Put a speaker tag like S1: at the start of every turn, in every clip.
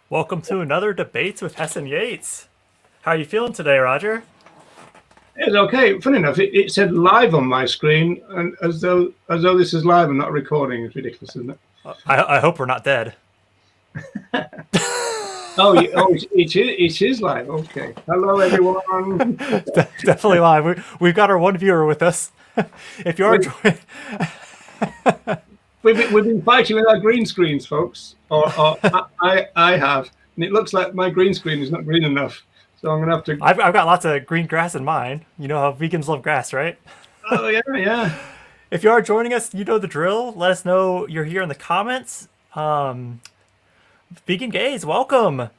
S1: Welcome to another Debates with Hess and Yates. How are you feeling today, Roger?
S2: It's okay. Funny enough, it said live on my screen, and as though this is live and not recording. It's ridiculous, isn't it?
S1: I hope we're not dead.
S2: It is live. Okay. Hello, everyone.
S1: Definitely live. We've got our one viewer with us. If you are
S2: We,
S1: joining,
S2: we've been fighting with our green screens, folks. Or I have, and it looks like my green screen is not green enough. So I'm gonna have to.
S1: I've got lots of green grass in mine. You know how vegans love grass, right?
S2: Oh yeah, yeah.
S1: If you are joining us, you know the drill. Let us know you're here in the comments. Vegan gays, welcome.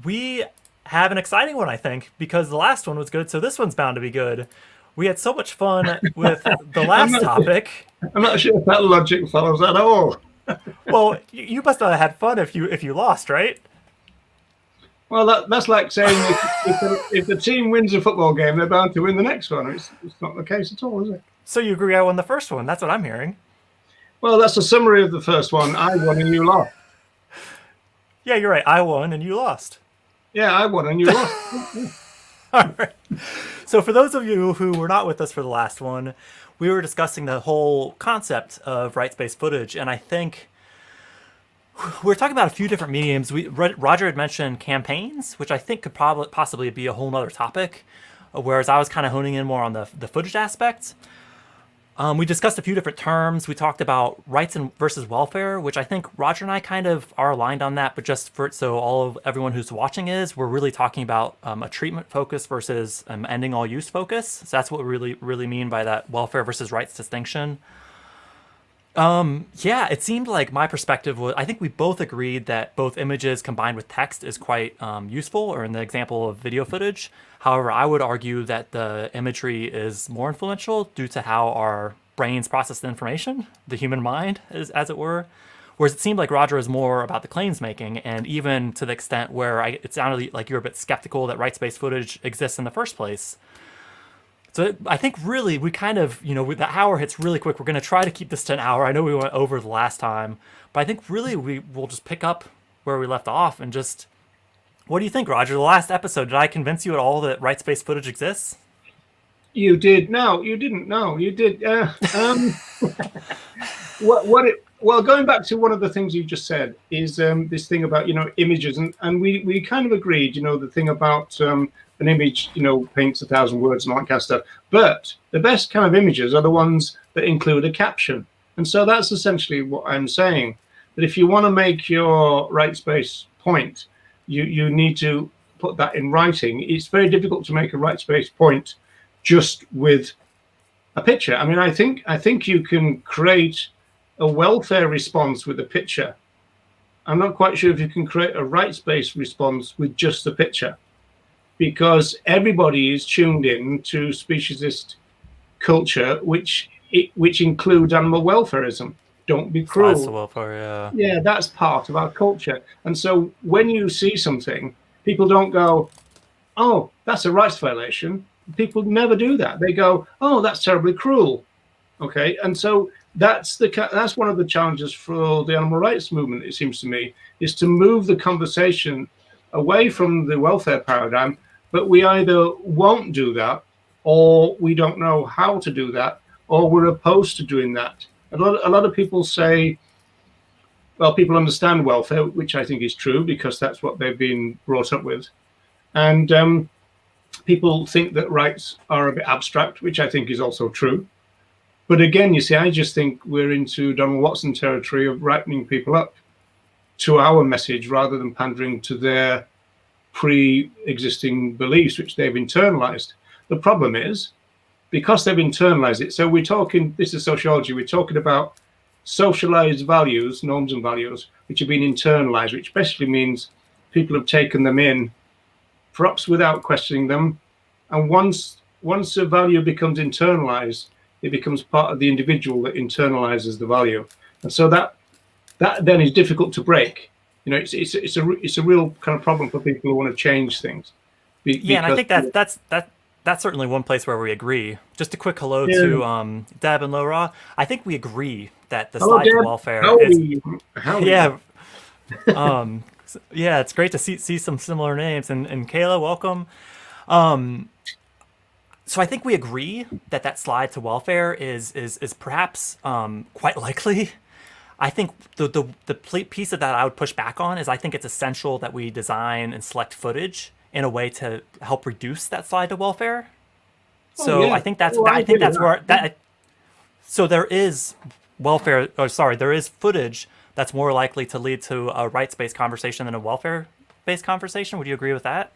S1: We have an exciting one, I think, because the last one was good, so this one's bound to be good. We had so much fun with the
S2: I'm
S1: last
S2: not.
S1: topic.
S2: I'm not sure if that logic follows at all.
S1: Well, you must have had fun if you lost, right?
S2: Well, that's like saying if the team wins a football game, they're bound to win the next one. It's not the case at all, is it?
S1: So you agree I won the first one? That's what I'm hearing.
S2: Well, that's a summary of the first one. I won and you lost.
S1: Yeah, you're right. I won and you lost.
S2: Yeah, I won and you lost.
S1: All right. So for those of you who were not with us for the last one, we were discussing the whole concept of rights-based footage, and I think we're talking about a few different mediums. Roger had mentioned campaigns, which I think could probably possibly be a whole nother topic, whereas I was kind of honing in more on the footage aspect. We discussed a few different terms. We talked about rights and versus welfare, which I think Roger and I kind of are aligned on that. But just for so everyone who's watching we're really talking about a treatment focus versus ending all use focus. So that's what we really mean by that welfare versus rights distinction. Yeah, it seemed like my perspective was, I think we both agreed that both images combined with text is quite useful, or in the example of video footage. However, I would argue that the imagery is more influential due to how our brains process the information, the human mind, as it were. Whereas it seemed like Roger was more about the claims making, and even to the extent where it sounded like you were a bit skeptical that rights-based footage exists in the first place. So I think really we kind of, the hour hits really quick. We're going to try to keep this to an hour. I know we went over the last time, but I think really we will just pick up where we left off and just, what do you think, Roger? The last episode, did I convince you at all that rights-based footage exists?
S2: You did. No, you didn't. No, you did. Well, going back to one of the things you just said is this thing about images, and we kind of agreed. The thing about an image, paints 1,000 words and all that kind of stuff. But the best kind of images are the ones that include a caption, and so that's essentially what I'm saying. That if you want to make your rights-based point, you need to put that in writing. It's very difficult to make a rights-based point just with a picture. I mean, I think you can create a welfare response with a picture. I'm not quite sure if you can create a rights-based response with just a picture, because everybody is tuned in to speciesist culture, which includes animal welfareism. Don't be
S1: Slice the
S2: cruel.
S1: welfare, yeah.
S2: Yeah, that's part of our culture. And so when you see something, people don't go, "Oh, that's a rights violation." People never do that. They go, "Oh, that's terribly cruel." Okay, and so that's one of the challenges for the animal rights movement. It seems to me is to move the conversation away from the welfare paradigm, but we either won't do that, or we don't know how to do that, or we're opposed to doing that. A lot of people say, well, people understand welfare, which I think is true because that's what they've been brought up with, and people think that rights are a bit abstract, which I think is also true. But again, you see, I just think we're into Donald Watson territory of rightening people up to our message rather than pandering to their pre-existing beliefs, which they've internalized. The problem is, because they've internalized it, so we're talking, this is sociology, we're talking about socialized values, norms and values, which have been internalized, which basically means people have taken them in, perhaps without questioning them. And once a value becomes internalized, it becomes part of the individual that internalizes the value. And so that then is difficult to break. It's a real kind of problem for people who want to change things.
S1: Yeah, and I
S2: Because
S1: think that's certainly one place where we agree. Just a quick hello
S2: yeah.
S1: to Deb and Laura. I think we agree that the
S2: Hello,
S1: side to
S2: Deb.
S1: welfare
S2: How are
S1: is,
S2: you? How are you?
S1: yeah. Yeah, it's great to see some similar names. And Kayla, welcome. Um, so I think we agree that that slide to welfare is perhaps quite likely. I think the piece of that I would push back on is I think it's essential that we design and select footage in a way to help reduce that slide to welfare.
S2: Oh
S1: So
S2: yeah, well,
S1: I
S2: I
S1: think
S2: agree with
S1: that's where
S2: that.
S1: that so there is welfare, or sorry, there is footage that's more likely to lead to a rights-based conversation than a welfare-based conversation. Would you agree with that?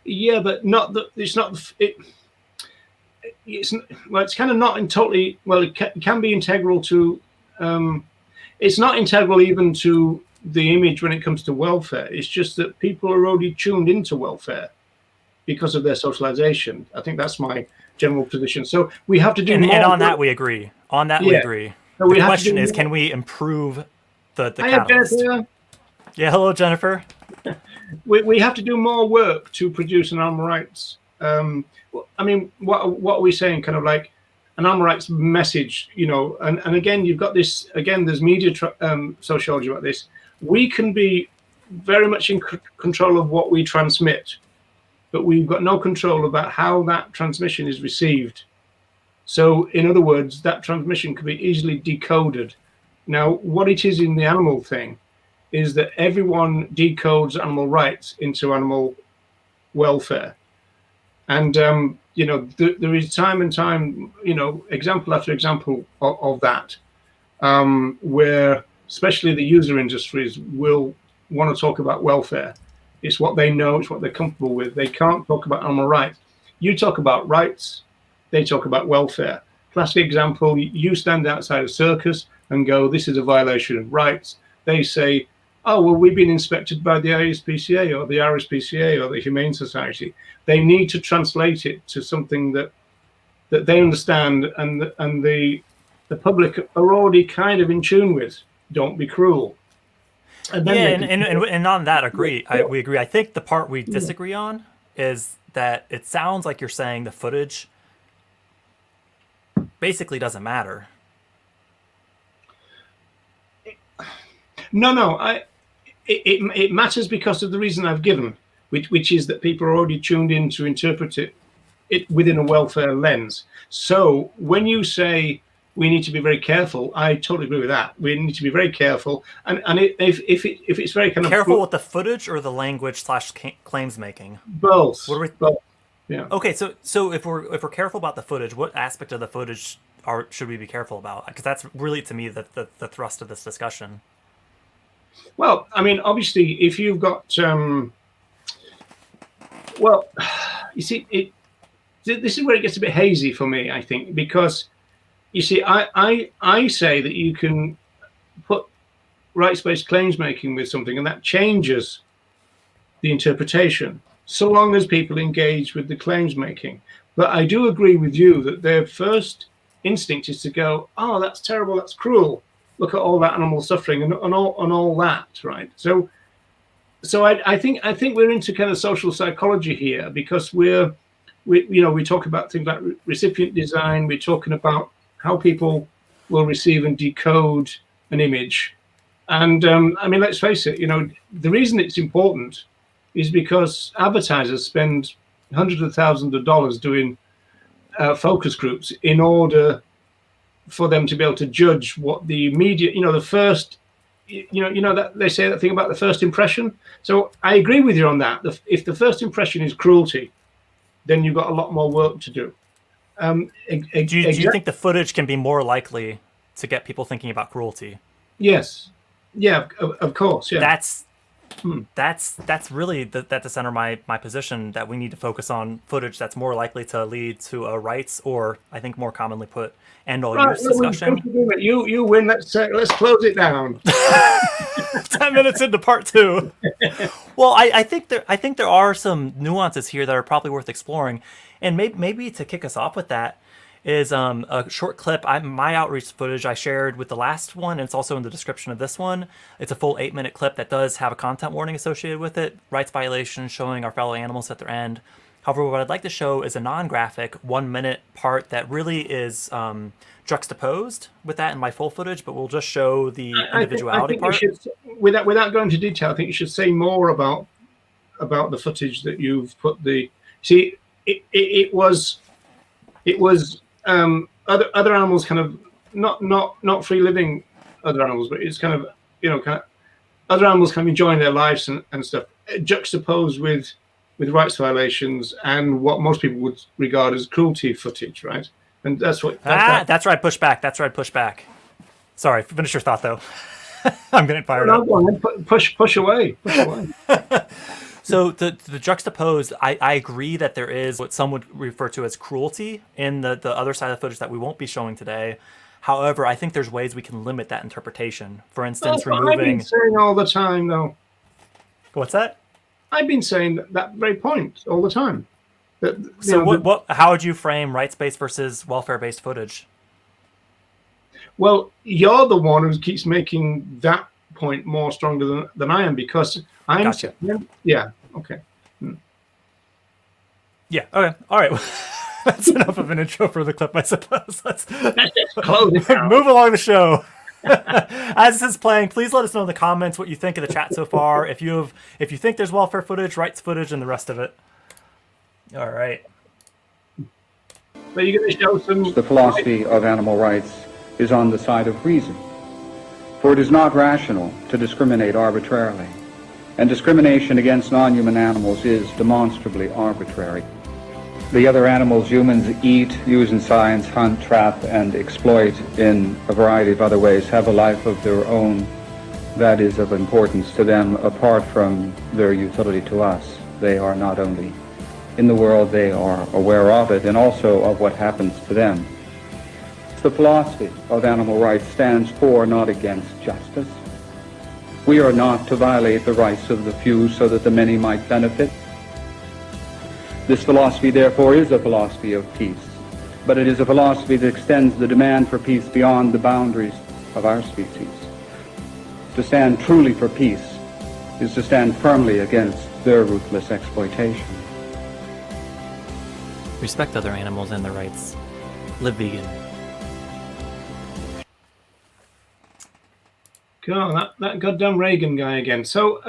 S2: Yeah, but not that it's not it. It's well, it's kind of not in totally well. It can be integral to. It's not integral even to the image when it comes to welfare. It's just that people are already tuned into welfare because of their socialization. I think that's my general position. So we have to do
S1: And
S2: more
S1: on that
S2: work.
S1: we agree. On that we
S2: Yeah.
S1: agree.
S2: So
S1: The
S2: we have to do
S1: question is,
S2: more.
S1: can we improve the
S2: I have
S1: catalyst?
S2: Jennifer.
S1: Yeah, hello Jennifer.
S2: We have to do more work to produce an animal rights. I mean, what are we saying? Kind of like an animal rights message, you know. And again, you've got this. Again, there's media sociology about this. We can be very much in control of what we transmit, but we've got no control about how that transmission is received. So, in other words, that transmission can be easily decoded. Now, what it is in the animal thing is that everyone decodes animal rights into animal welfare. And, you know, there is time and time, you know, example after example of that, where especially the user industries will want to talk about welfare. It's what they know, it's what they're comfortable with. They can't talk about animal rights. You talk about rights, they talk about welfare. Classic example, you stand outside a circus and go, this is a violation of rights. They say, oh, well, we've been inspected by the ASPCA or the RSPCA or the Humane Society. They need to translate it to something that they understand and the public are already kind of in tune with. Don't be cruel. And then
S1: Yeah,
S2: they can.
S1: and on that agree.
S2: Yeah,
S1: We agree. I think the part we
S2: yeah.
S1: disagree on is that it sounds like you're saying the footage basically doesn't matter.
S2: No. It matters because of the reason I've given, which is that people are already tuned in to interpret it within a welfare lens. So when you say we need to be very careful, I totally agree with that. We need to be very careful, and if it's very kind of
S1: Careful with the footage or the language slash claims making.
S2: both,
S1: What are we?
S2: both, yeah.
S1: Okay, so if we're careful about the footage, what aspect of the footage should we be careful about? Because that's really to me the thrust of this discussion.
S2: Well, I mean, obviously, if you've got well, you see, this is where it gets a bit hazy for me, I think, because you see, I say that you can put rights-based claims making with something, and that changes the interpretation, so long as people engage with the claims making. But I do agree with you that their first instinct is to go, "Oh, that's terrible, that's cruel. Look at all that animal suffering and all that." Right? So I think we're into kind of social psychology here because we talk about things like recipient design. We're talking about how people will receive and decode an image. And I mean, let's face it, the reason it's important is because advertisers spend hundreds of thousands of dollars doing focus groups in order for them to be able to judge what the media, the first, that they say that thing about the first impression. So I agree with you on that. If the first impression is cruelty, then you've got a lot more work to do.
S1: Do you think the footage can be more likely to get people thinking about cruelty?
S2: Yes. Yeah, of course. Yeah.
S1: That's really that to center my position that we need to focus on footage that's more likely to lead to a rights, or I think more commonly put, end all use discussion.
S2: You win. Let's close it down.
S1: 10 minutes into part 2. Well, I think there are some nuances here that are probably worth exploring, and maybe to kick us off with that is a short clip. My outreach footage I shared with the last one, and it's also in the description of this one. It's a full 8-minute clip that does have a content warning associated with it, rights violations showing our fellow animals at their end. However, what I'd like to show is a non-graphic 1 minute part that really is juxtaposed with that in my full footage, but we'll just show the individuality
S2: you
S1: part.
S2: should, without going into detail, I think you should say more about the footage that you've put. It was other animals, kind of not free living other animals, but it's kind of other animals kind of enjoying their lives and stuff, juxtaposed with rights violations and what most people would regard as cruelty footage, right? And that's what.
S1: That's where I push back. That's where I push back. Sorry, finish your thought though. I'm getting fired up.
S2: Push away.
S1: So the juxtaposed, I agree that there is what some would refer to as cruelty in the other side of the footage that we won't be showing today. However, I think there's ways we can limit that interpretation. For instance, removing.
S2: I've been saying all the time, though.
S1: What's that?
S2: I've been saying that very point all the time.
S1: So how would you frame rights-based versus welfare-based footage?
S2: Well, you're the one who keeps making that point more stronger than I am, because I'm.
S1: Gotcha.
S2: Yeah. Okay.
S1: Yeah. Okay. All right. That's enough of an intro for the clip, I suppose. Let's
S2: close it down.
S1: Move along the show. As this is playing, please let us know in the comments what you think of the chat so far. If you think there's welfare footage, rights footage, and the rest of it. All right.
S2: So you're going to show some.
S3: The philosophy of animal rights is on the side of reason, for it is not rational to discriminate arbitrarily, and discrimination against non-human animals is demonstrably arbitrary. The other animals humans eat, use in science, hunt, trap, and exploit in a variety of other ways have a life of their own that is of importance to them apart from their utility to us. They are not only in the world, they are aware of it and also of what happens to them. The philosophy of animal rights stands for, not against, justice. We are not to violate the rights of the few so that the many might benefit. This philosophy, therefore, is a philosophy of peace, but it is a philosophy that extends the demand for peace beyond the boundaries of our species. To stand truly for peace is to stand firmly against their ruthless exploitation.
S1: Respect other animals and their rights. Live vegan.
S2: God, that goddamn Regan guy again. So,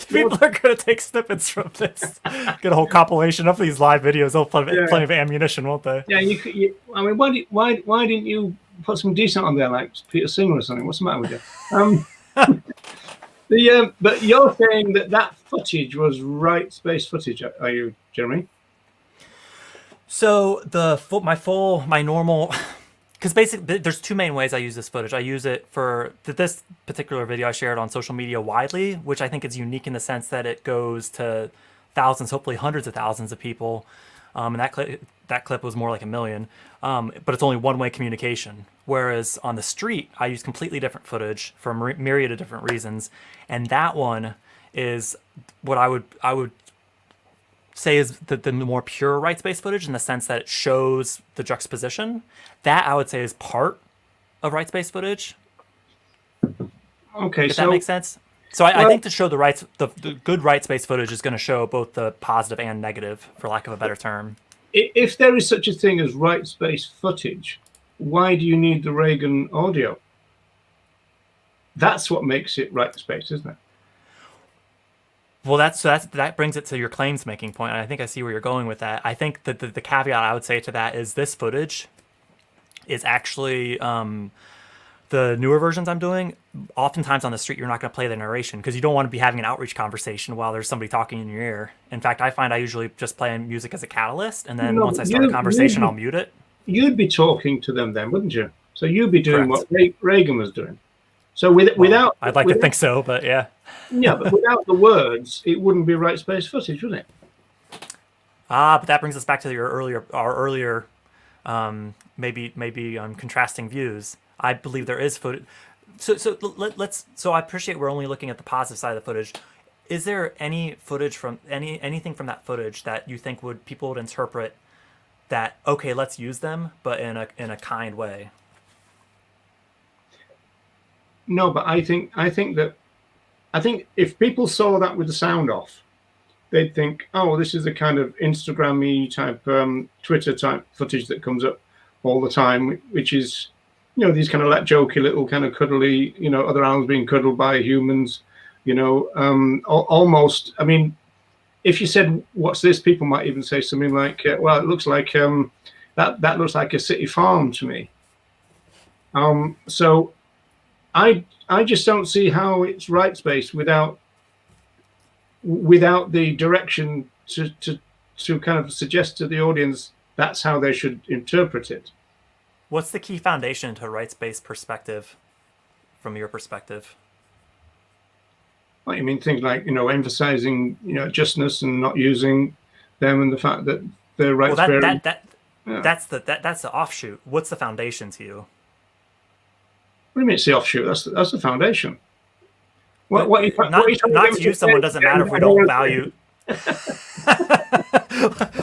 S1: People are going to take snippets from this. Get a whole compilation of these live videos. They'll have plenty of ammunition, won't they?
S2: Yeah, I mean, why didn't you put some decent on there, like Peter Singer or something? What's the matter with you? But you're saying that footage was rights-based footage, are you, Jeremy?
S1: So my normal. Because basically, there's two main ways I use this footage. I use it for this particular video I shared on social media widely, which I think is unique in the sense that it goes to thousands, hopefully hundreds of thousands of people. And that clip was more like 1 million. But it's only one-way communication. Whereas on the street, I use completely different footage for a myriad of different reasons. And that one is what I would say is the more pure rights-based footage in the sense that it shows the juxtaposition. That I would say is part of rights-based footage.
S2: Okay,
S1: if that makes sense. So I think to show the rights, the good rights-based footage is going to show both the positive and negative, for lack of a better term.
S2: If there is such a thing as rights-based footage, why do you need the Regan audio? That's what makes it rights-based, isn't it?
S1: Well, that brings it to your claims making point, and I think I see where you're going with that. I think that the caveat I would say to that is this footage is actually the newer versions I'm doing. Oftentimes on the street, you're not going to play the narration because you don't want to be having an outreach conversation while there's somebody talking in your ear. In fact, I find I usually just play music as a catalyst, and then once I start a conversation, I'll mute it.
S2: You'd be talking to them then, wouldn't you? So you'd be doing what Regan was doing. So without,
S1: I'd like to think so, but yeah.
S2: Yeah, but without the words, it wouldn't be rights-based footage, would it?
S1: But that brings us back to our earlier, maybe contrasting views. I believe there is footage. So I appreciate we're only looking at the positive side of the footage. Is there any footage from anything from that footage that you think people would interpret that okay, let's use them, but in a kind way?
S2: No, but I think that I think if people saw that with the sound off, they'd think, oh, this is the kind of Instagram-y type, Twitter type footage that comes up all the time, which is, these kind of jokey little kind of cuddly, other animals being cuddled by humans, almost. I mean, if you said, what's this? People might even say something like, well, it looks like that looks like a city farm to me. So I just don't see how it's rights-based without the direction to kind of suggest to the audience that's how they should interpret it.
S1: What's the key foundation to a rights-based perspective from your perspective?
S2: What you mean, things like, emphasizing, justness and not using them, and the fact that their rights vary?
S1: That's the offshoot. What's the foundation to you?
S2: What do you mean it's the offshoot? That's the foundation.
S1: Not to use someone doesn't matter if we don't value.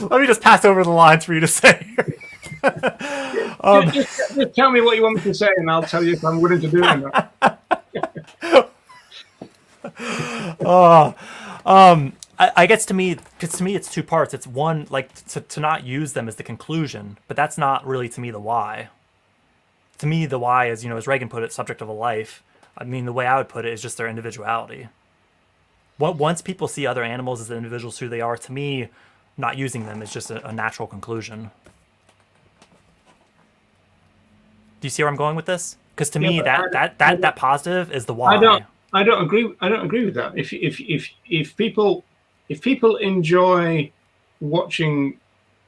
S1: Let me just pass over the lines for you to say.
S2: Just tell me what you want me to say, and I'll tell you if I'm willing to do it or not.
S1: I guess to me it's two parts. It's one, like to not use them as the conclusion, but that's not really to me the why. To me, the why is, as Regan put it, subject of a life. I mean, the way I would put it is just their individuality. Once people see other animals as the individuals who they are, to me, not using them is just a natural conclusion. Do you see where I'm going with this? Because to me, that positive is the why.
S2: I don't agree with that. If people enjoy watching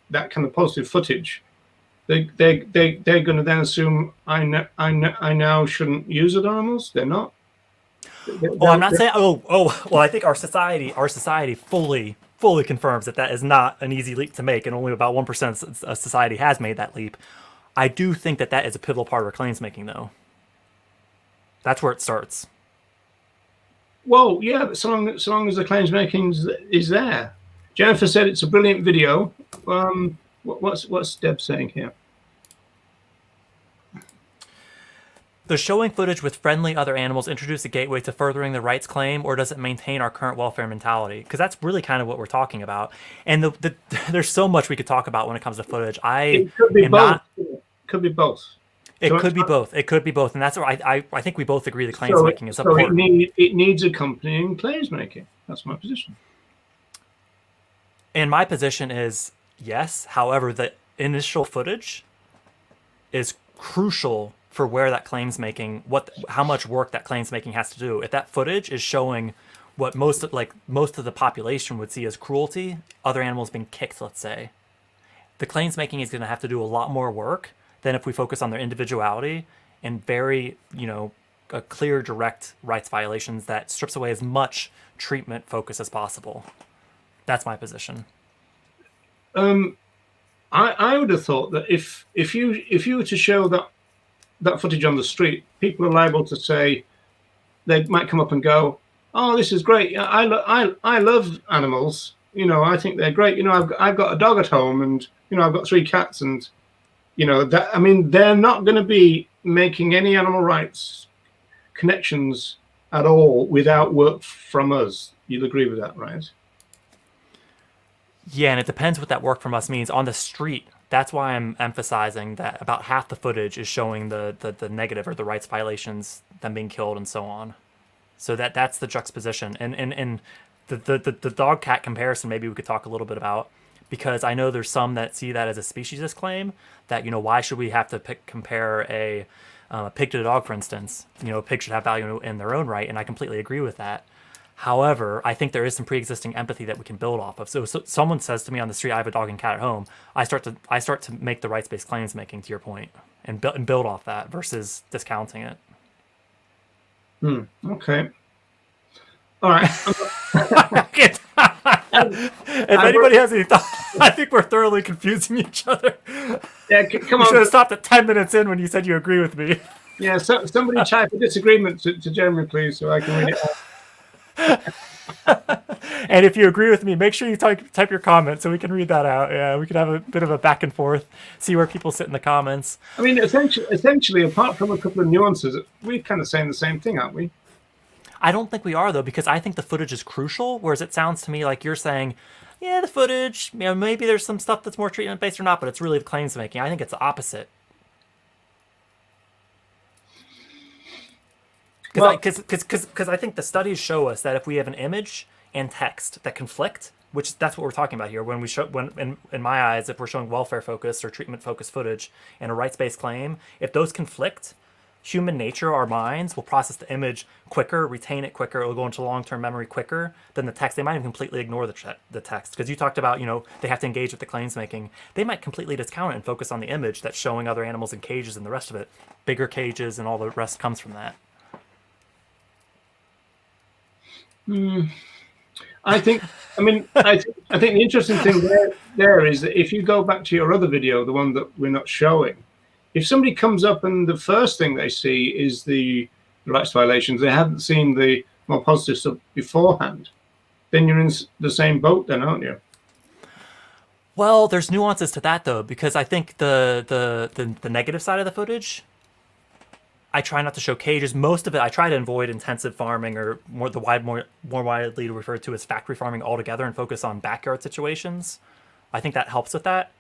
S2: that kind of positive footage, they're going to then assume I now shouldn't use other animals. They're not.
S1: I'm not saying. Well, I think our society fully confirms that is not an easy leap to make, and only about 1% of society has made that leap. I do think that is a pivotal part of our claims making, though. That's where it starts.
S2: Well, yeah, but so long as the claims making is there. Jennifer said it's a brilliant video. What's Deb saying here?
S1: Does showing footage with friendly other animals introduce a gateway to furthering the rights claim, or does it maintain our current welfare mentality? Because that's really kind of what we're talking about. And there's so much we could talk about when it comes to footage.
S2: It could be both. Could be both.
S1: It could be both. It could be both, and that's what I think we both agree. The claims making is important.
S2: It needs accompanying claims making. That's my position.
S1: And my position is yes. However, the initial footage is crucial for where that claims making, how much work that claims making has to do. If that footage is showing what most of the population would see as cruelty, other animals being kicked, let's say, the claims making is going to have to do a lot more work than if we focus on their individuality and very, a clear, direct rights violations that strips away as much treatment focus as possible. That's my position.
S2: I would have thought that if you were to show that footage on the street, people are liable to say, they might come up and go, "Oh, this is great. I love animals. I think they're great. I've got a dog at home, and I've got 3 cats, and that. I mean, they're not going to be making any animal rights connections at all without work from us. You'll agree with that, right?
S1: Yeah, and it depends what that work from us means. On the street, that's why I'm emphasizing that about half the footage is showing the negative or the rights violations, them being killed and so on. So that's the juxtaposition. And the dog cat comparison maybe we could talk a little bit about, because I know there's some that see that as a speciesist claim, that why should we have to compare a pig to a dog, for instance? A pig should have value in their own right, and I completely agree with that. However, I think there is some pre-existing empathy that we can build off of. So someone says to me on the street, "I have a dog and cat at home." I start to make the rights-based claims making, to your point, and build off that versus discounting it.
S2: Okay. All right.
S1: If anybody has any thoughts, I think we're thoroughly confusing each other.
S2: Yeah, come on.
S1: You should have stopped at 10 minutes in when you said you agree with me.
S2: Yeah, so somebody type a disagreement to Jeremy, please, so I can read it out.
S1: And if you agree with me, make sure you type your comment so we can read that out. Yeah, we could have a bit of a back and forth, see where people sit in the comments.
S2: I mean, essentially, apart from a couple of nuances, we're kind of saying the same thing, aren't we?
S1: I don't think we are, though, because I think the footage is crucial, whereas it sounds to me like you're saying, yeah, the footage, maybe there's some stuff that's more treatment-based or not, but it's really the claims making. I think it's the opposite. Because I think the studies show us that if we have an image and text that conflict, which that's what we're talking about here, when we show, when in my eyes, if we're showing welfare focused or treatment focused footage and a rights based claim, if those conflict, human nature, our minds will process the image quicker, retain it quicker, it'll go into long term memory quicker than the text. They might even completely ignore the text, because you talked about they have to engage with the claims making. They might completely discount it and focus on the image that's showing other animals in cages and the rest of it, bigger cages, and all the rest comes from that.
S2: I think the interesting thing there is that if you go back to your other video, the one that we're not showing, if somebody comes up and the first thing they see is the rights violations, they haven't seen the more positive stuff beforehand, then you're in the same boat then, aren't you?
S1: Well, there's nuances to that, though, because I think the negative side of the footage, I try not to show cages. Most of it, I try to avoid intensive farming, or more widely referred to as factory farming altogether, and focus on backyard situations. I think that helps with that.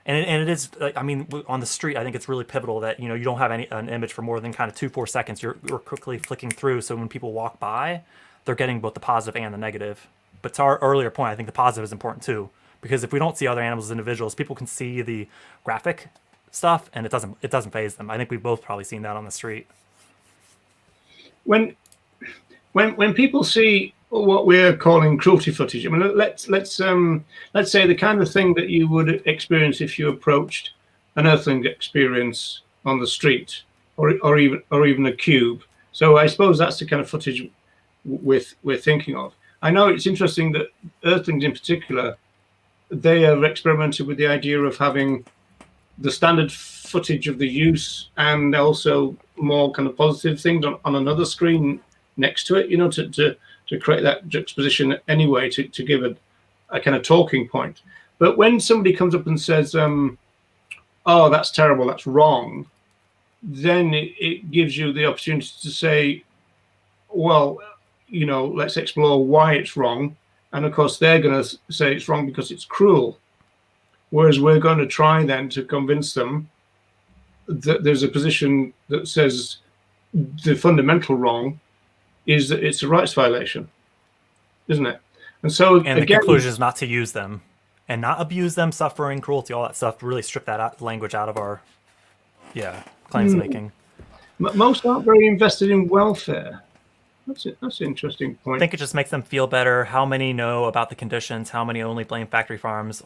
S1: And it is, I mean, on the street, I think it's really pivotal that you don't have an image for more than kind of 2-4 seconds. You're quickly flicking through, so when people walk by, they're getting both the positive and the negative. But to our earlier point, I think the positive is important too, because if we don't see other animals as individuals, people can see the graphic stuff, and it doesn't faze them. I think we've both probably seen that on the street.
S2: When people see what we're calling cruelty footage, I mean, let's say the kind of thing that you would experience if you approached an earthling experience on the street, or even a cube. So I suppose that's the kind of footage we're thinking of. I know it's interesting that earthlings in particular, they have experimented with the idea of having the standard footage of the use and also more kind of positive things on another screen next to it, to create that juxtaposition anyway, to give a kind of talking point. But when somebody comes up and says, oh, that's terrible, that's wrong, then it gives you the opportunity to say, well, let's explore why it's wrong. And of course, they're going to say it's wrong because it's cruel. Whereas we're going to try then to convince them that there's a position that says the fundamental wrong is that it's a rights violation, isn't it? And so
S1: the conclusion is not to use them and not abuse them, suffering, cruelty, all that stuff. Really strip that language out of our claims making.
S2: Most aren't very invested in welfare. That's an interesting point.
S1: I think it just makes them feel better. How many know about the conditions? How many only blame factory farms?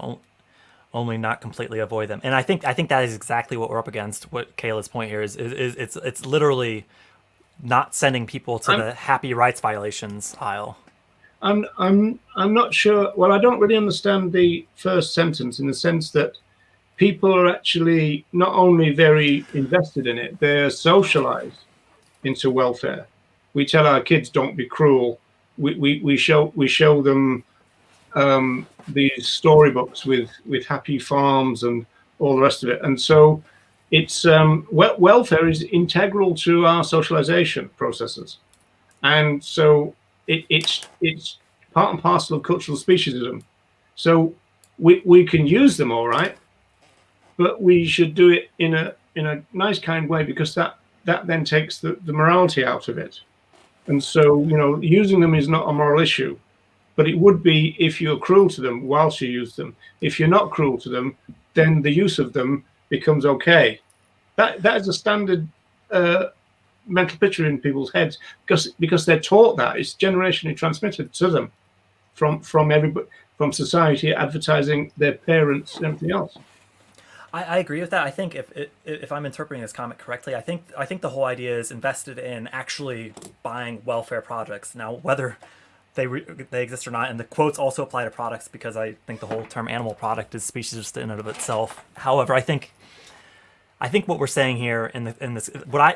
S1: Only not completely avoid them. And I think that is exactly what we're up against. What Kayla's point here is it's literally not sending people to the happy rights violations aisle.
S2: I'm not sure. Well, I don't really understand the first sentence, in the sense that people are actually not only very invested in it, they're socialized into welfare. We tell our kids, don't be cruel. We show them these storybooks with happy farms and all the rest of it. And so it's welfare is integral to our socialization processes. And so it's part and parcel of cultural speciesism. So we can use them, all right, but we should do it in a nice, kind way, because that then takes the morality out of it. And so, using them is not a moral issue, but it would be if you're cruel to them whilst you use them. If you're not cruel to them, then the use of them becomes okay. That is a standard mental picture in people's heads, because they're taught that. It's generationally transmitted to them from everybody, from society, advertising, their parents, and everything else.
S1: I agree with that. I think if I'm interpreting this comment correctly, I think the whole idea is invested in actually buying welfare products. Now, whether they exist or not, and the quotes also apply to products, because I think the whole term animal product is speciesist in and of itself. However, I think what we're saying here in this,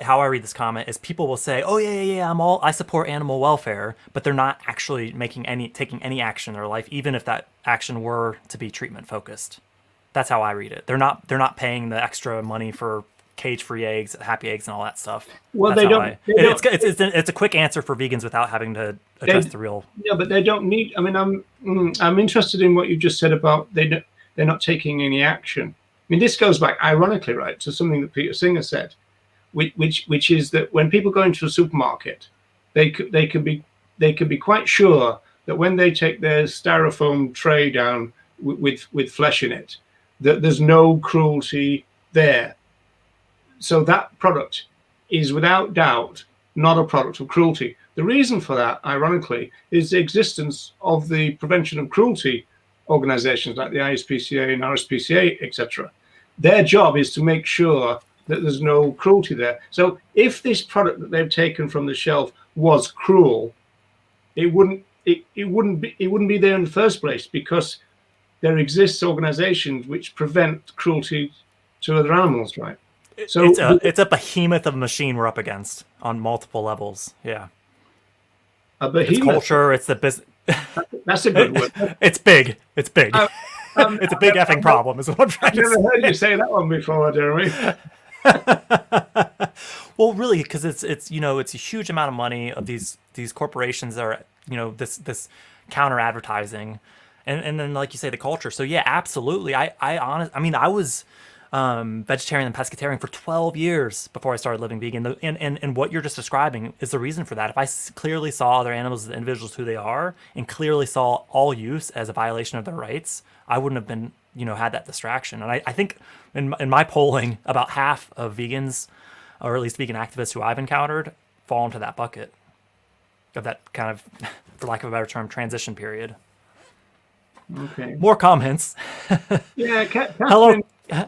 S1: how I read this comment is, people will say, "Oh yeah, I support animal welfare," but they're not actually taking any action in their life, even if that action were to be treatment focused. That's how I read it. They're not paying the extra money for cage-free eggs, happy eggs, and all that stuff.
S2: Well,
S1: That's
S2: they
S1: how
S2: don't. They don't
S1: it's a quick answer for vegans without having to address the real.
S2: yeah, but they don't need. I mean, I'm interested in what you just said about they're not taking any action. I mean, this goes back, ironically, right, to something that Peter Singer said, which is that when people go into a supermarket, they can be quite sure that when they take their styrofoam tray down with flesh in it, that there's no cruelty there. So that product is without doubt not a product of cruelty. The reason for that, ironically, is the existence of the prevention of cruelty organizations like the ISPCA and RSPCA, etc. Their job is to make sure that there's no cruelty there. So if this product that they've taken from the shelf was cruel, it wouldn't be there in the first place, because there exists organizations which prevent cruelty to other animals, right? So
S1: it's a behemoth of a machine we're up against on multiple levels. Yeah.
S2: A behemoth.
S1: It's culture. It's the business.
S2: That's a good word.
S1: It's big. It's big. It's a big effing problem, is what I'm trying to say.
S2: I've never heard you say that one before, Jeremy.
S1: Well, really, because it's a huge amount of money of these corporations that are this counter advertising, and then, like you say, the culture. So yeah, absolutely. I was vegetarian and pescatarian for 12 years before I started living vegan. And what you're just describing is the reason for that. If I clearly saw other animals as individuals who they are, and clearly saw all use as a violation of their rights, I wouldn't have been, had that distraction. And I think in my polling, about half of vegans, or at least vegan activists who I've encountered, fall into that bucket of that kind of, for lack of a better term, transition period.
S2: Okay.
S1: More comments.
S2: Yeah.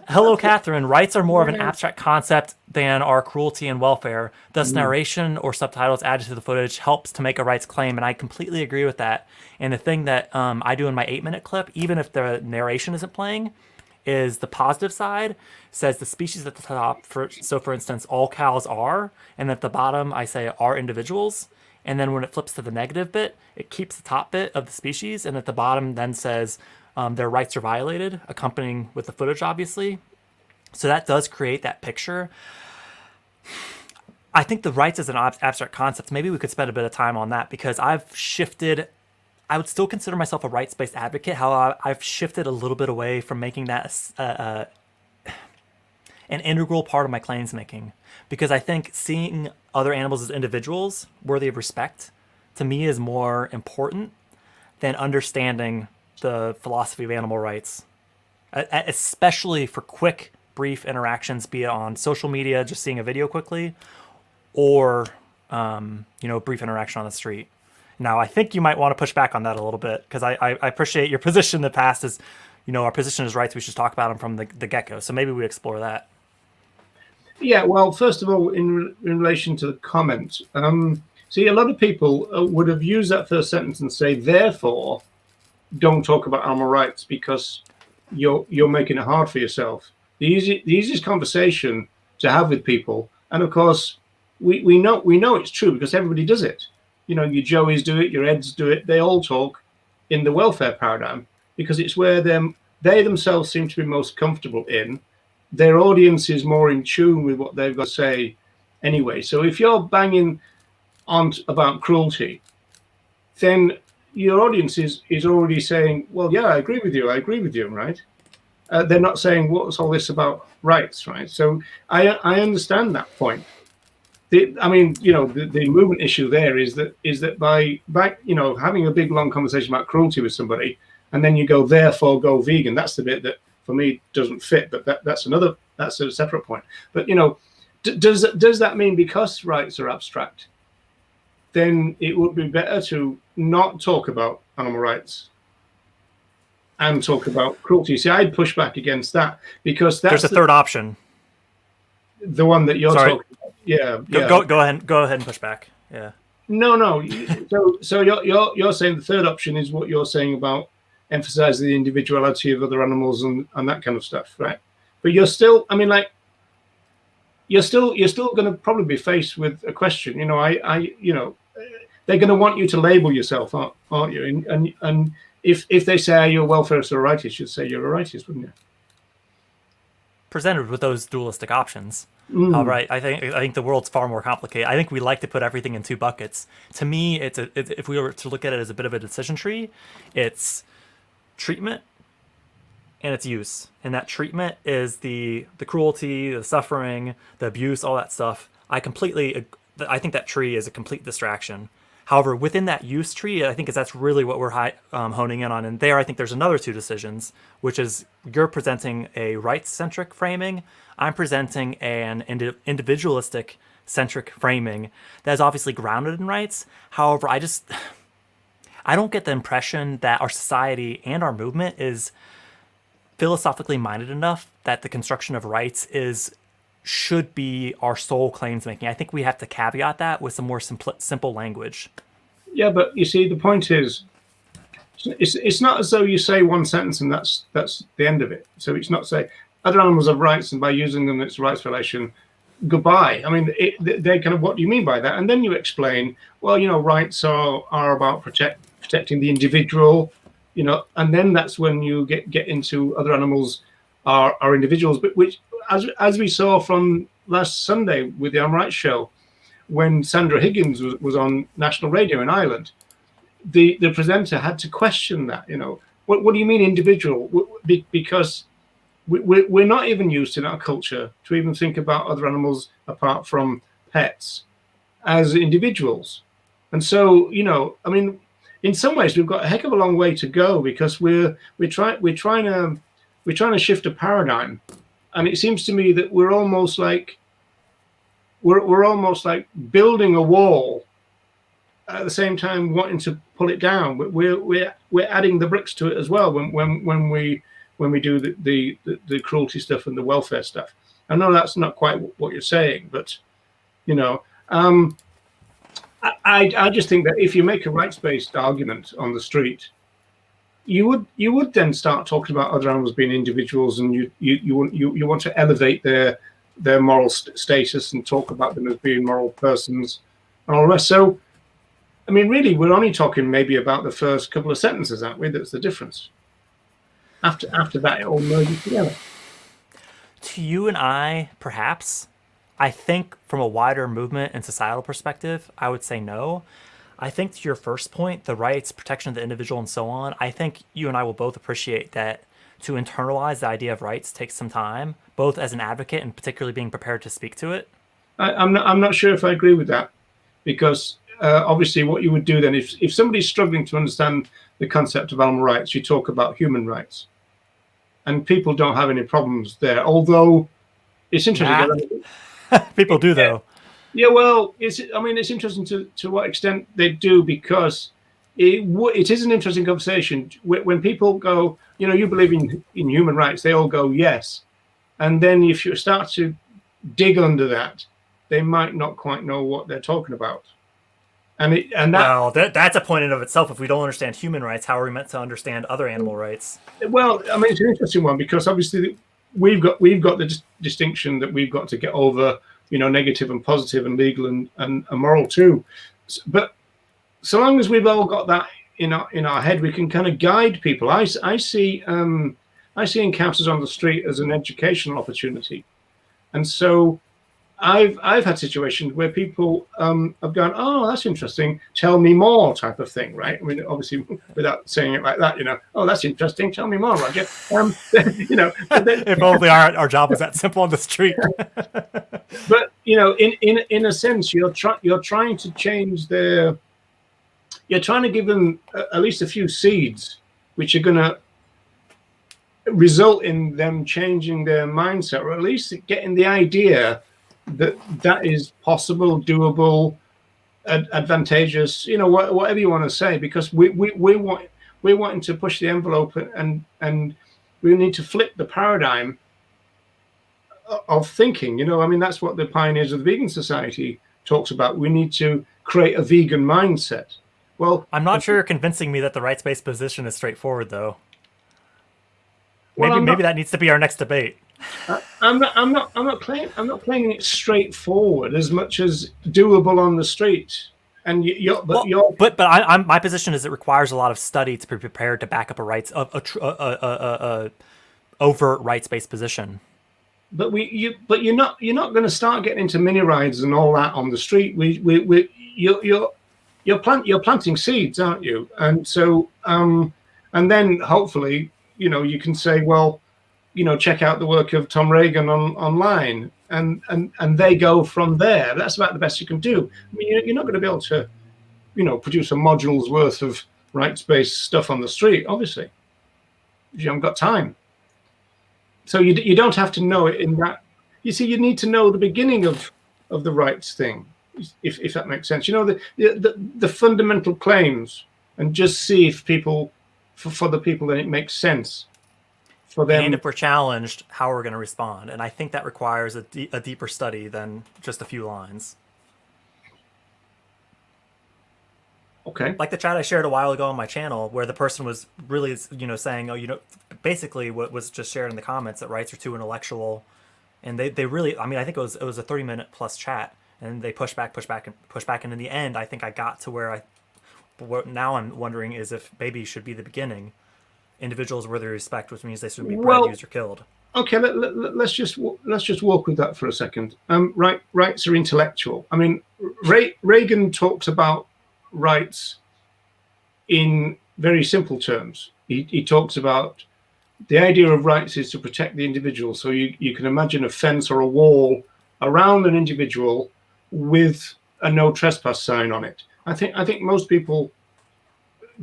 S1: Hello, Catherine. Rights are more of an abstract concept than are cruelty and welfare. Thus, narration or subtitles added to the footage helps to make a rights claim, and I completely agree with that. And the thing that I do in my 8-minute clip, even if the narration isn't playing, is the positive side says the species at the top. For instance, all cows are, and at the bottom I say are individuals. And then when it flips to the negative bit, it keeps the top bit of the species, and at the bottom then says their rights are violated, accompanying with the footage, obviously. So that does create that picture. I think the rights as an abstract concept, maybe we could spend a bit of time on that, because I've shifted. I would still consider myself a rights-based advocate. How I've shifted a little bit away from making that an integral part of my claims making, because I think seeing other animals as individuals worthy of respect to me is more important than understanding the philosophy of animal rights, especially for quick, brief interactions, be it on social media, just seeing a video quickly, or brief interaction on the street. Now, I think you might want to push back on that a little bit, because I appreciate your position in the past is, our position is rights. We should talk about them from the get-go. So maybe we explore that.
S2: Yeah, well, first of all, in relation to the comment, see, a lot of people would have used that first sentence and say, therefore, don't talk about animal rights because you're making it hard for yourself. The easiest conversation to have with people, and of course, we know it's true because everybody does it. Your Joeys do it, your Eds do it. They all talk in the welfare paradigm because it's where they themselves seem to be most comfortable in. Their audience is more in tune with what they've got to say anyway. So if you're banging on about cruelty, then your audience is already saying, well, yeah, I agree with you, right? They're not saying, what's all this about rights, right? So I understand that point. The movement issue there is that by having a big, long conversation about cruelty with somebody, and then you go, therefore, go vegan, that's the bit that, for me, doesn't fit, but that's a separate point. But does that mean because rights are abstract, then it would be better to not talk about animal rights and talk about cruelty? See, I'd push back against that because that's
S1: there's a third option.
S2: The one that you're talking about. Yeah.
S1: Go ahead and push back. Yeah.
S2: No. So you're saying the third option is what you're saying about emphasize the individuality of other animals and that kind of stuff, right? But you're still, you're still going to probably be faced with a question. They're going to want you to label yourself, aren't you? And if they say you're a welfarist or a rightist, you'd say you're a rightist, wouldn't you?
S1: Presented with those dualistic options. However, I think the world's far more complicated. I think we like to put everything in two buckets. To me, if we were to look at it as a bit of a decision tree, it's treatment and its use. And that treatment is the cruelty, the suffering, the abuse, all that stuff. I think that tree is a complete distraction. However, within that use tree, I think that's really what we're honing in on. And there, I think there's another two decisions, which is you're presenting a rights-centric framing. I'm presenting an individualistic centric framing that is obviously grounded in rights. However, I don't get the impression that our society and our movement is philosophically minded enough that the construction of rights should be our sole claims making. I think we have to caveat that with some more simple language.
S2: Yeah, but you see, the point is, it's not as though you say one sentence and that's the end of it. So it's not say other animals have rights, and by using them, it's a rights violation. Goodbye. I mean, they kind of, what do you mean by that? And then you explain, well, rights are about protecting the individual, and then that's when you get into other animals are individuals, but which, as we saw from last Sunday with the Rights Show, when Sandra Higgins was on national radio in Ireland, the presenter had to question that. What do you mean individual? Because we're not even used in our culture to even think about other animals apart from pets as individuals. And so, I mean, in some ways we've got a heck of a long way to go, because we're trying to shift a paradigm. And it seems to me that we're almost like building a wall at the same time wanting to pull it down. We're adding the bricks to it as well when we do the cruelty stuff and the welfare stuff. I know that's not quite what you're saying, but I just think that if you make a rights-based argument on the street, you would then start talking about other animals being individuals, and you want to elevate their moral status and talk about them as being moral persons and all the rest. So, I mean, really, we're only talking maybe about the first couple of sentences, aren't we? That's the difference. After that, it all merges together.
S1: To you and I, perhaps. I think from a wider movement and societal perspective, I would say no. I think to your first point, the rights, protection of the individual, and so on, I think you and I will both appreciate that to internalize the idea of rights takes some time, both as an advocate and particularly being prepared to speak to it.
S2: I'm not sure if I agree with that, because obviously what you would do then, if somebody's struggling to understand the concept of animal rights, you talk about human rights. And people don't have any problems there, although it's interesting.
S1: People do, though.
S2: Yeah, well, it's interesting to what extent they do, because it is an interesting conversation. When people go, you believe in human rights, they all go, yes. And then if you start to dig under that, they might not quite know what they're talking about.
S1: That's a point in of itself. If we don't understand human rights, how are we meant to understand other animal rights?
S2: Well, I mean, it's an interesting one, because obviously we've got the distinction that we've got to get over, negative and positive and legal and moral too. But so long as we've all got that in our head, we can kind of guide people. I see encounters on the street as an educational opportunity, and so I've had situations where people have gone, "Oh, that's interesting. Tell me more," type of thing, right? I mean, obviously, without saying it like that, "Oh, that's interesting. Tell me more, Roger."
S1: If only our job was that simple on the street.
S2: But in a sense, you're trying to change you're trying to give them at least a few seeds, which are going to result in them changing their mindset, or at least getting the idea that is possible, doable, advantageous, whatever you want to say, because we're wanting to push the envelope, and we need to flip the paradigm of thinking. I mean, that's what the pioneers of the Vegan Society talks about. We need to create a vegan mindset. Well,
S1: I'm not sure you're convincing me that the rights-based position is straightforward, though.
S2: Well,
S1: maybe that needs to be our next debate.
S2: I'm not playing it straightforward as much as doable on the street. And
S1: my position is it requires a lot of study to be prepared to back up a overt rights-based position.
S2: you're not going to start getting into mini rides and all that on the street. You're planting seeds, aren't you? And so and then hopefully you can say, well, check out the work of Tom Regan online, and they go from there. That's about the best you can do. I mean, you're not going to be able to produce a module's worth of rights-based stuff on the street, obviously. You haven't got time. So you don't have to know it in that. You see, you need to know the beginning of the rights thing, if that makes sense. The fundamental claims, and just see if people, for the people, then it makes sense for them.
S1: And if we're challenged, how we're going to respond. And I think that requires a deeper study than just a few lines.
S2: Okay.
S1: Like the chat I shared a while ago on my channel, where the person was really, saying, basically what was just shared in the comments, that rights are too intellectual, and they really, I mean, I think it was a 30-minute plus chat, and they push back, and in the end, I think I got to where what now I'm wondering is if baby should be the beginning, individuals worthy of respect, which means they should be bred, used, or killed.
S2: Okay, let's just walk with that for a second. Rights are intellectual. I mean, Regan talks about rights in very simple terms. He talks about the idea of rights is to protect the individual. So you can imagine a fence or a wall around an individual with a no trespass sign on it. I think most people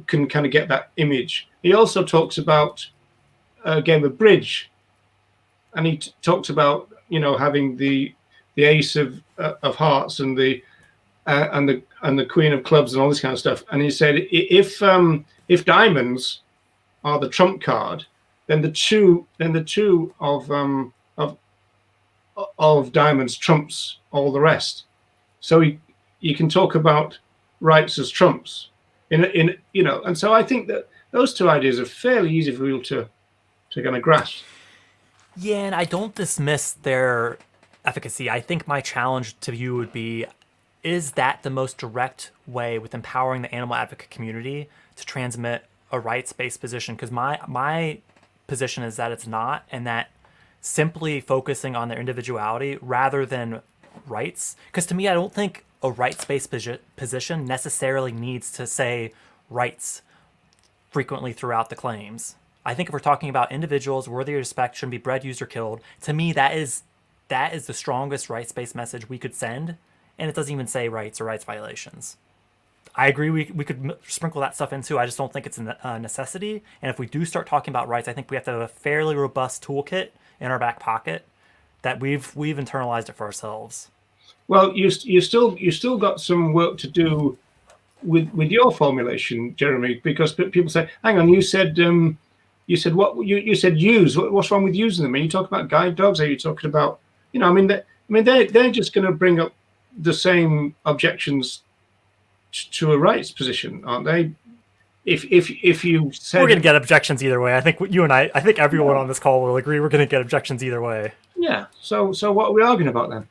S2: can kind of get that image. He also talks about a game of bridge, and he talks about having the ace of hearts and the queen of clubs and all this kind of stuff. And he said if diamonds are the trump card, then the two of diamonds trumps all the rest. So you can talk about rights as trumps and so I think that those two ideas are fairly easy for people to kind of grasp.
S1: Yeah, and I don't dismiss their efficacy. I think my challenge to you would be, is that the most direct way with empowering the animal advocate community to transmit a rights-based position? Because my position is that it's not, and that simply focusing on their individuality rather than rights. Because to me, I don't think a rights-based position necessarily needs to say rights frequently throughout the claims. I think if we're talking about individuals worthy of respect, shouldn't be bred, used, or killed, to me that is the strongest rights-based message we could send, and it doesn't even say rights or rights violations. I agree we could sprinkle that stuff in too. I just don't think it's a necessity. And if we do start talking about rights, I think we have to have a fairly robust toolkit in our back pocket that we've internalized it for ourselves.
S2: Well, you still got some work to do with your formulation, Jeremy, because people say, "Hang on, you said what? You said use. What's wrong with using them? Are you talking about guide dogs? Are you talking about they're just going to bring up the same objections to a rights position, aren't they? If you said
S1: we're going to get objections either way. I think you and I think everyone on this call will agree we're going to get objections either way.
S2: Yeah. So what are we arguing about then?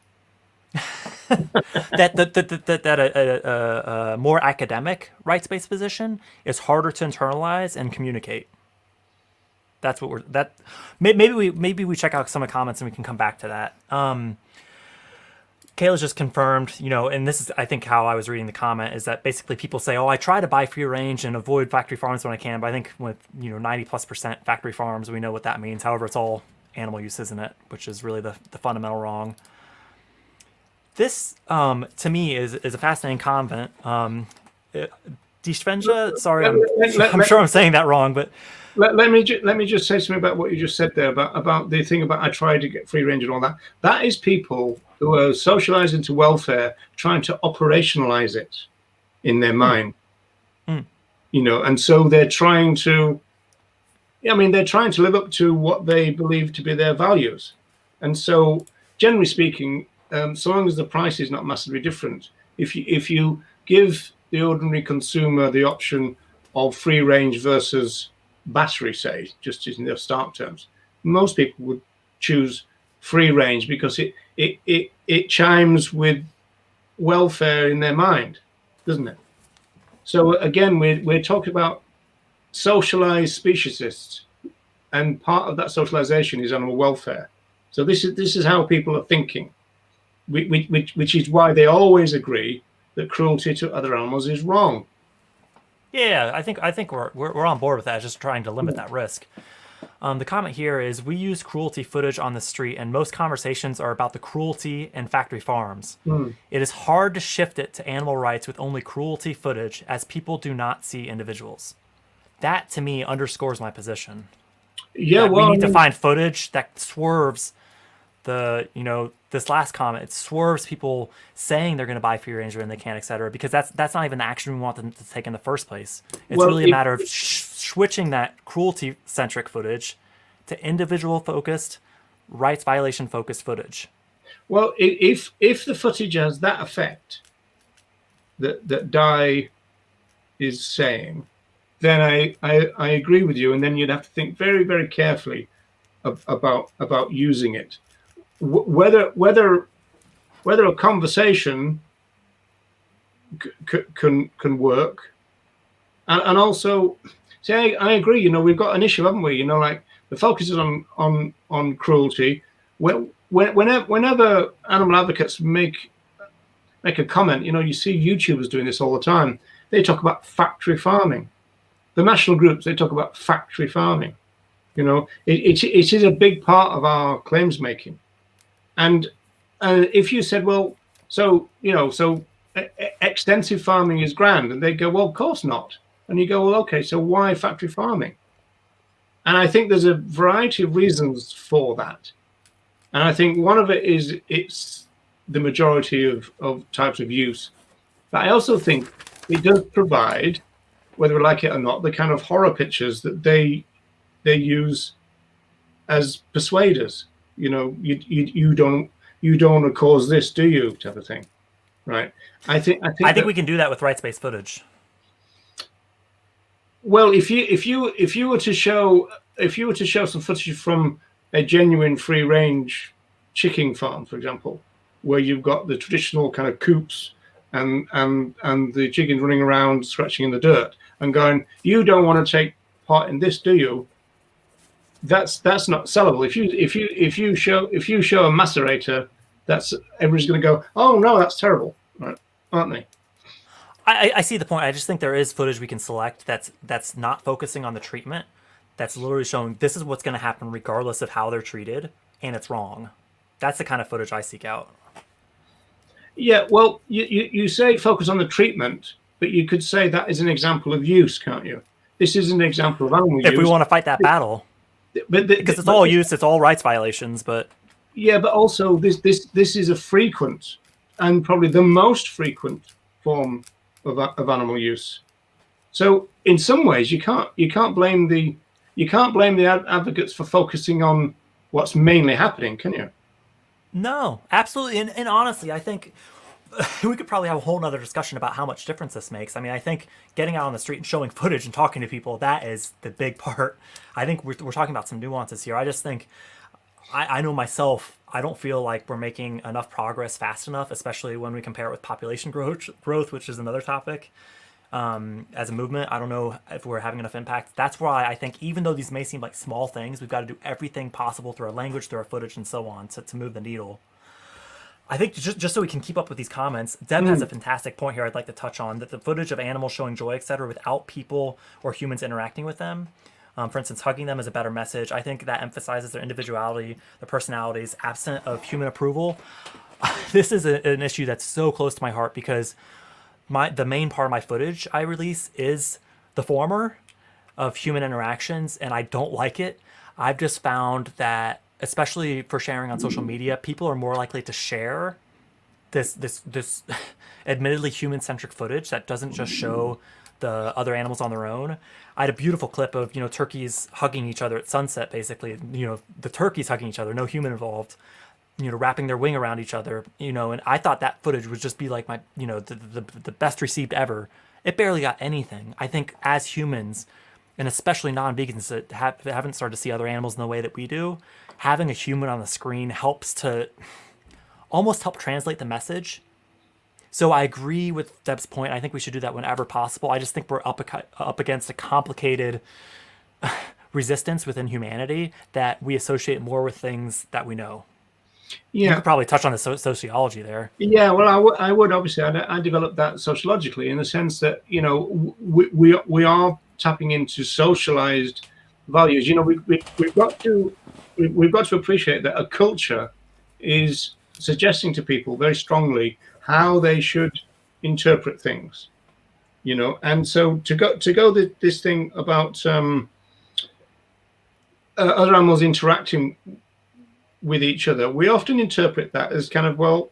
S1: that a more academic rights-based position is harder to internalize and communicate. That's what maybe we check out some of the comments and we can come back to that. Kayla's just confirmed, and this is, I think, how I was reading the comment, is that basically people say, I try to buy free range and avoid factory farms when I can, but I think with 90+% factory farms, we know what that means. However, it's all animal use, isn't it? Which is really the fundamental wrong. This, to me, is a fascinating comment. Dishvenja, sorry, I'm sure I'm saying that wrong, but
S2: let me just say something about what you just said there about the thing about I tried to get free range and all that. That is people who are socialized into welfare trying to operationalize it in their mind. And so they're trying to live up to what they believe to be their values. And so generally speaking, so long as the price is not massively different, if you give the ordinary consumer the option of free range versus battery, say, just using their stark terms, most people would choose free range because it chimes with welfare in their mind, doesn't it? So again, we're talking about socialized speciesists, and part of that socialization is animal welfare. So this is how people are thinking, which is why they always agree that cruelty to other animals is wrong.
S1: Yeah, I think we're on board with that. Just trying to limit that risk. The comment here is, we use cruelty footage on the street, and most conversations are about the cruelty in factory farms. It is hard to shift it to animal rights with only cruelty footage, as people do not see individuals. That, to me, underscores my position.
S2: Yeah,
S1: We need to find footage that swerves this last comment. It swerves people saying they're going to buy free range and they can't, etc. Because that's not even the action we want them to take in the first place. It's really a matter of switching that cruelty-centric footage to individual-focused, rights violation-focused footage.
S2: Well, if the footage has that effect that Di is saying, then I agree with you, and then you'd have to think very, very carefully about using it. Whether a conversation can work, and also, see, I agree. We've got an issue, haven't we? Like the focus is on cruelty. Whenever animal advocates make a comment, you see YouTubers doing this all the time. They talk about factory farming. The national groups, they talk about factory farming. It is a big part of our claims making. And if you said, well, so extensive farming is grand, and they go, well, of course not. And you go, well, okay, so why factory farming? And I think there's a variety of reasons for that. And I think one of it is it's the majority of types of use. But I also think it does provide, whether we like it or not, the kind of horror pictures that they use as persuaders. You don't want to cause this, do you? Type of thing, right? I think
S1: we can do that with rights-based footage.
S2: Well, if you were to show some footage from a genuine free-range chicken farm, for example, where you've got the traditional kind of coops and the chickens running around scratching in the dirt and going, you don't want to take part in this, do you? That's not sellable. If you show a macerator, everybody's going to go, oh no, that's terrible, right? Aren't they?
S1: I see the point. I just think there is footage we can select that's not focusing on the treatment. That's literally showing this is what's going to happen regardless of how they're treated, and it's wrong. That's the kind of footage I seek out.
S2: Yeah, well, you say focus on the treatment, but you could say that is an example of use, can't you? This is an example of animal use.
S1: If we want to fight that battle. Because it's all use, it's all rights violations, but
S2: yeah, but also this is a frequent and probably the most frequent form of animal use. So in some ways, you can't blame the advocates for focusing on what's mainly happening, can you?
S1: No, absolutely, and honestly, I think we could probably have a whole nother discussion about how much difference this makes. I mean, I think getting out on the street and showing footage and talking to people, that is the big part. I think we're talking about some nuances here. I just think, I know myself, I don't feel like we're making enough progress fast enough, especially when we compare it with population growth, which is another topic. As a movement, I don't know if we're having enough impact. That's why I think even though these may seem like small things, we've got to do everything possible through our language, through our footage, and so on to move the needle. I think just so we can keep up with these comments, Deb has a fantastic point here I'd like to touch on, that the footage of animals showing joy, etc., without people or humans interacting with them, for instance, hugging them is a better message. I think that emphasizes their individuality, their personalities, absent of human approval. This is an issue that's so close to my heart because the main part of my footage I release is the former of human interactions, and I don't like it. I've just found that, especially for sharing on social media, people are more likely to share this admittedly human-centric footage that doesn't just show the other animals on their own. I had a beautiful clip of, turkeys hugging each other at sunset, basically. The turkeys hugging each other, no human involved, wrapping their wing around each other, and I thought that footage would just be like my, the best received ever. It barely got anything. I think as humans, and especially non-vegans that haven't started to see other animals in the way that we do, having a human on the screen helps to almost help translate the message. So I agree with Deb's point. I think we should do that whenever possible. I just think we're up against a complicated resistance within humanity that we associate more with things that we know. You
S2: Yeah.
S1: could probably touch on the sociology there.
S2: Yeah, well, I would obviously. I developed that sociologically in the sense that, you know, we are tapping into socialized values. You know, we've got to appreciate that a culture is suggesting to people very strongly how they should interpret things. You know, and so to go this thing about other animals interacting with each other, we often interpret that as kind of, well,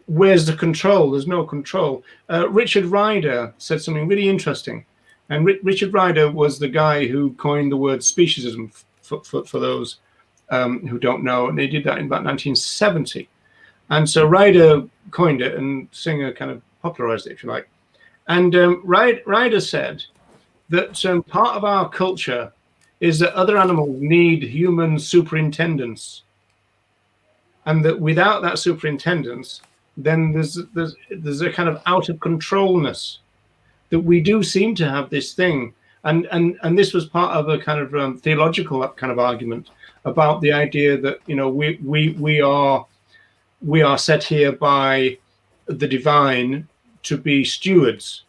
S2: where's the control? There's no control. Richard Ryder said something really interesting. And Richard Ryder was the guy who coined the word speciesism for those who don't know. And he did that in about 1970. And so Ryder coined it, and Singer kind of popularized it, if you like. And Ryder said that part of our culture is that other animals need human superintendence. And that without that superintendence, then there's a kind of out of controlness, that we do seem to have this thing, and this was part of a kind of theological kind of argument about the idea that, you know, we are set here by the divine to be stewards.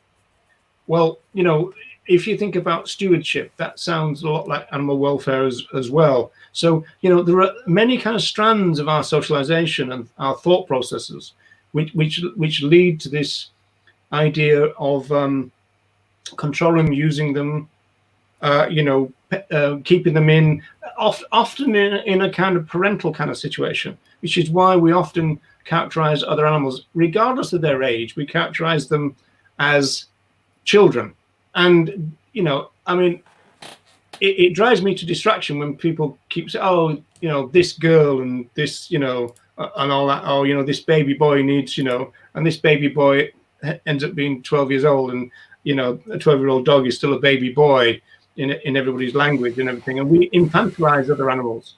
S2: Well, you know, if you think about stewardship, that sounds a lot like animal welfare as well. So, you know, there are many kind of strands of our socialization and our thought processes which lead to this idea of controlling, using them, you know, keeping them in, often in a kind of parental kind of situation, which is why we often characterize other animals, regardless of their age. We characterize them as children. And, you know, I mean, it drives me to distraction when people keep saying, oh, you know, this girl and this, you know, and all that. Oh, you know, this baby boy needs, you know, and this baby boy ends up being 12 years old, and, you know, a 12-year-old dog is still a baby boy in everybody's language and everything. And we infantilize other animals.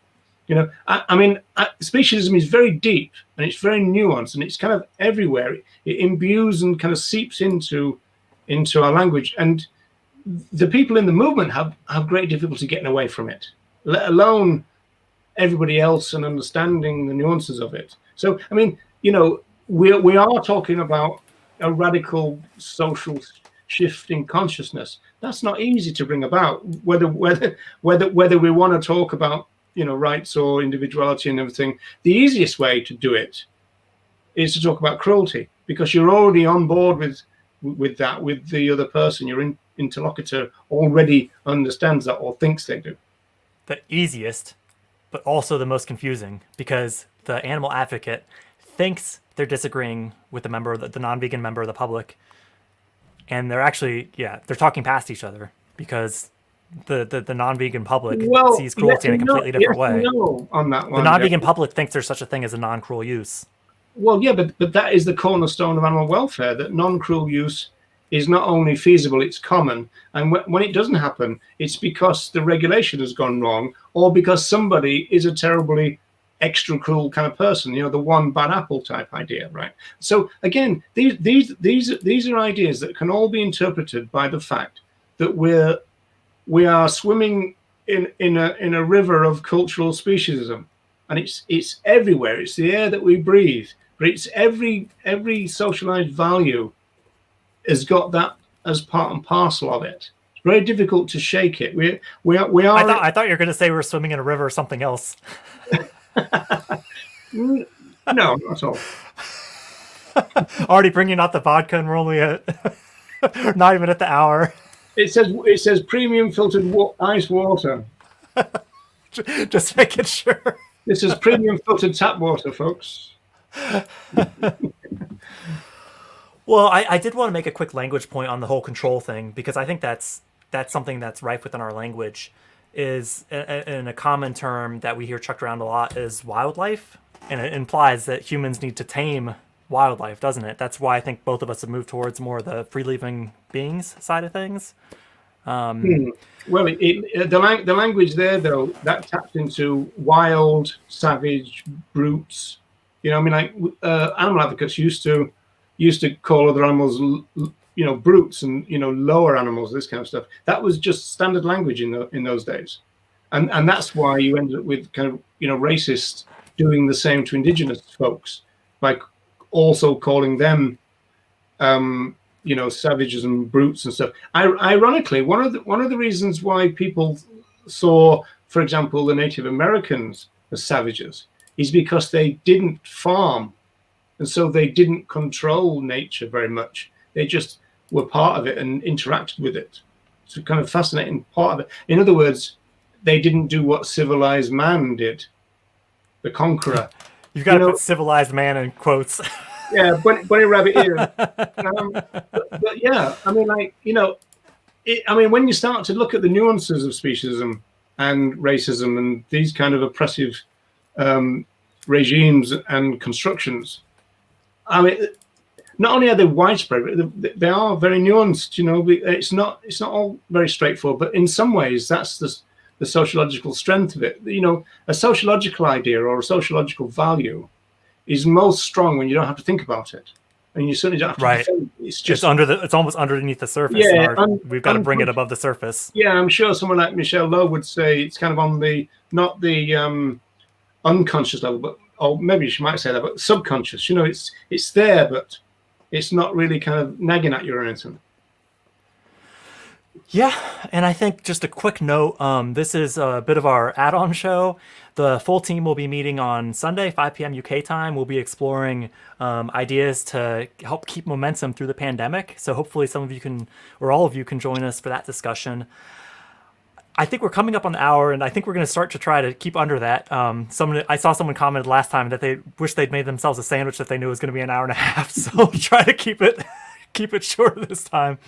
S2: You know, I mean, speciesism is very deep, and it's very nuanced, and it's kind of everywhere. It imbues and kind of seeps into our language. And the people in the movement have great difficulty getting away from it, let alone everybody else and understanding the nuances of it. So, I mean, you know, we are talking about a radical social shift in consciousness. That's not easy to bring about, whether we want to talk about, you know, rights or individuality and everything. The easiest way to do it is to talk about cruelty, because you're already on board with that, with the other person. Your interlocutor already understands that or thinks they do.
S1: The easiest, but also the most confusing, because the animal advocate thinks they're disagreeing with the non-vegan member of the public, and they're actually, they're talking past each other, because the non-vegan public sees cruelty in a completely different way.
S2: On that one,
S1: the non-vegan public thinks there's such a thing as a non-cruel use.
S2: Well, yeah, but that is the cornerstone of animal welfare, that non-cruel use is not only feasible, it's common. And when it doesn't happen, it's because the regulation has gone wrong, or because somebody is a terribly extra cruel kind of person, you know, the one bad apple type idea, right? So again, these are ideas that can all be interpreted by the fact that we are swimming in a river of cultural speciesism, and it's everywhere. It's the air that we breathe, but it's every socialized value has got that as part and parcel of it. It's very difficult to shake it. We are.
S1: I thought you were going to say we're swimming in a river or something else.
S2: No, not at all.
S1: Already bringing out the vodka, and we're only at not even at the hour.
S2: It says premium filtered ice water.
S1: Just making sure.
S2: This is premium filtered tap water, folks.
S1: Well, I did want to make a quick language point on the whole control thing, because I think that's something that's rife within our language. Is in a common term that we hear chucked around a lot is wildlife, and it implies that humans need to tame wildlife, doesn't it? That's why I think both of us have moved towards more the free-living beings side of things.
S2: Well, the language there, though, that taps into wild, savage brutes. You know, I mean, like animal advocates used to call other animals brutes and lower animals, this kind of stuff. That was just standard language in those days, and that's why you ended up with kind of racists doing the same to indigenous folks by also calling them savages and brutes and stuff. Ironically, one of the reasons why people saw, for example, the Native Americans as savages is because they didn't farm, and so they didn't control nature very much. They just were part of it and interacted with it. It's a kind of fascinating part of it. In other words, they didn't do what civilized man did, the conqueror.
S1: You've got to put civilized man in quotes.
S2: Yeah, bunny rabbit ears. But yeah, I mean, when you start to look at the nuances of speciesism and racism and these kind of oppressive regimes and constructions, I mean, not only are they widespread, but they are very nuanced. It's not all very straightforward. But in some ways, that's the sociological strength of it. A sociological idea or a sociological value is most strong when you don't have to think about it, and you certainly don't have to.
S1: Right.
S2: Think. It's
S1: almost underneath the surface.
S2: Yeah,
S1: we've got to bring it above the surface.
S2: Yeah, I'm sure someone like Michelle Lowe would say it's kind of on the not the unconscious level, or maybe she might say that, but subconscious. It's there, but it's not really kind of nagging at you or anything.
S1: Yeah, and I think just a quick note, this is a bit of our add-on show. The full team will be meeting on Sunday, 5 p.m. UK time. We'll be exploring ideas to help keep momentum through the pandemic. So hopefully some of you can, or all of you can join us for that discussion. I think we're coming up on the hour, and I think we're going to start to try to keep under that. I saw someone commented last time that they wish they'd made themselves a sandwich if they knew it was going to be an hour and a half. So we'll try to keep it short this time.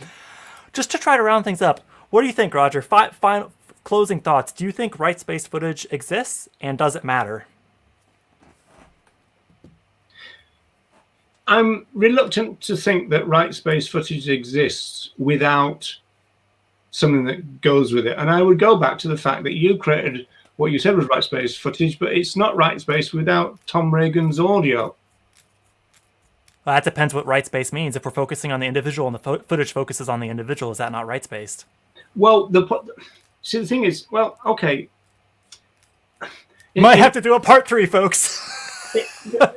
S1: Just to try to round things up, what do you think, Roger? Final closing thoughts. Do you think rights-based footage exists, and does it matter?
S2: I'm reluctant to think that rights-based footage exists without something that goes with it. And I would go back to the fact that you created what you said was rights-based footage, but it's not rights-based without Tom Regan's audio.
S1: Well, that depends what rights-based means. If we're focusing on the individual and the footage focuses on the individual, is that not rights-based?
S2: Well, the thing is, well, okay.
S1: Might have to do a part 3, folks.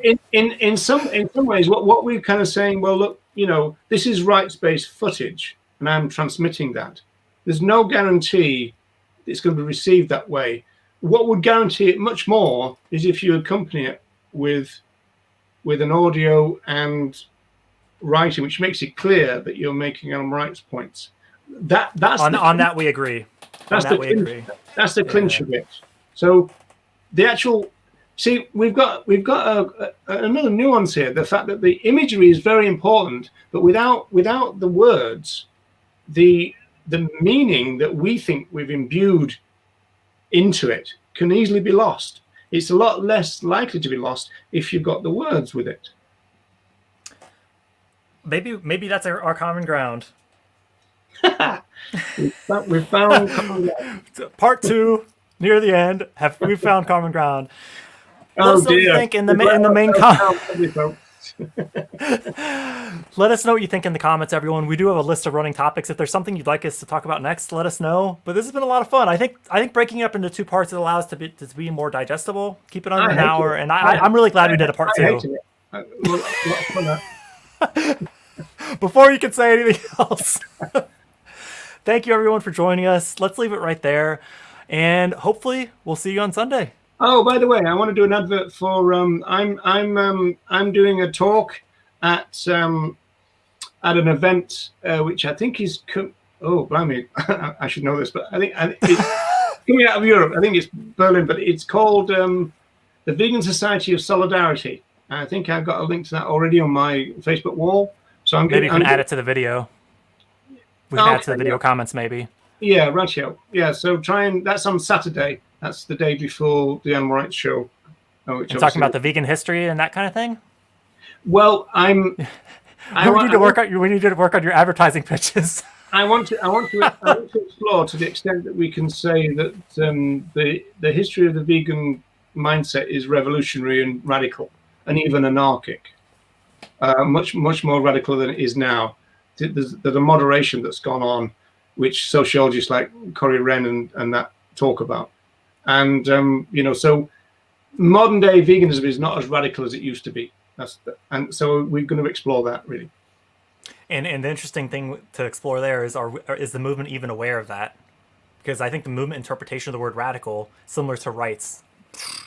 S2: in some ways, what we're kind of saying, well, look, this is rights-based footage, and I'm transmitting that. There's no guarantee it's going to be received that way. What would guarantee it much more is if you accompany it with an audio and writing, which makes it clear that you're making animal rights points. On
S1: that we agree.
S2: That's the clinch of it. So the actual we've got another nuance here. The fact that the imagery is very important, but without the words, the meaning that we think we've imbued into it can easily be lost. It's a lot less likely to be lost if you've got the words with it.
S1: Maybe that's our common ground.
S2: We've found common ground.
S1: Part 2, near the end. We've found common ground. Let us know what you think in the main comments. Let us know what you think in the comments, everyone. We do have a list of running topics. If there's something you'd like us to talk about next, let us know. But this has been a lot of fun. I think breaking it up into 2 parts, it allows it to be more digestible. Keep it under an hour, and I'm really glad we did a part 2. Before you can say anything else, thank you everyone for joining us. Let's leave it right there, and hopefully we'll see you on Sunday.
S2: Oh, by the way, I want to do an advert for I'm doing a talk at an event which I think is blimey, I should know this, but I think it's coming out of Europe. I think it's Berlin, but it's called the Vegan Society of Solidarity. I think I've got a link to that already on my Facebook wall. So
S1: maybe you can add it to the video. We can add to the video comments, maybe.
S2: Yeah, ratio. Yeah, so that's on Saturday. That's the day before the Animal Rights Show.
S1: You're talking about the vegan history and that kind of thing?
S2: Well, we
S1: need to work on your advertising pitches.
S2: I want to explore to the extent that we can say that the history of the vegan mindset is revolutionary and radical, and even anarchic. Much more radical than it is now. there's a moderation that's gone on, which sociologists like Corey Wren and that talk about. And so modern day veganism is not as radical as it used to be. And so we're going to explore that really.
S1: And the interesting thing to explore there is is the movement even aware of that? Because I think the movement interpretation of the word radical, similar to rights,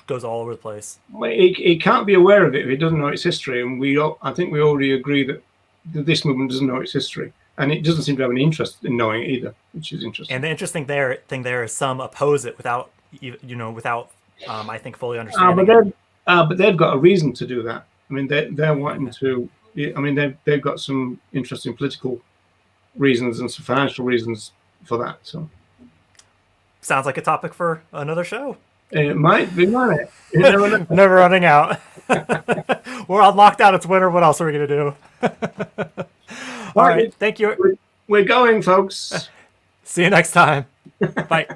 S1: goes all over the place.
S2: Well, it can't be aware of it if it doesn't know its history, and I think we already agree that this movement doesn't know its history, and it doesn't seem to have any interest in knowing it either, which is interesting.
S1: And the interesting thing there is some oppose it without I think fully understanding.
S2: But they've got a reason to do that. I mean, they're wanting to. I mean, they've got some interesting political reasons and some financial reasons for that. So,
S1: sounds like a topic for another show.
S2: It might be, might it?
S1: Never running out. We're on lockdown. It's winter. What else are we going to do? All right. Thank you.
S2: We're going, folks.
S1: See you next time. Bye.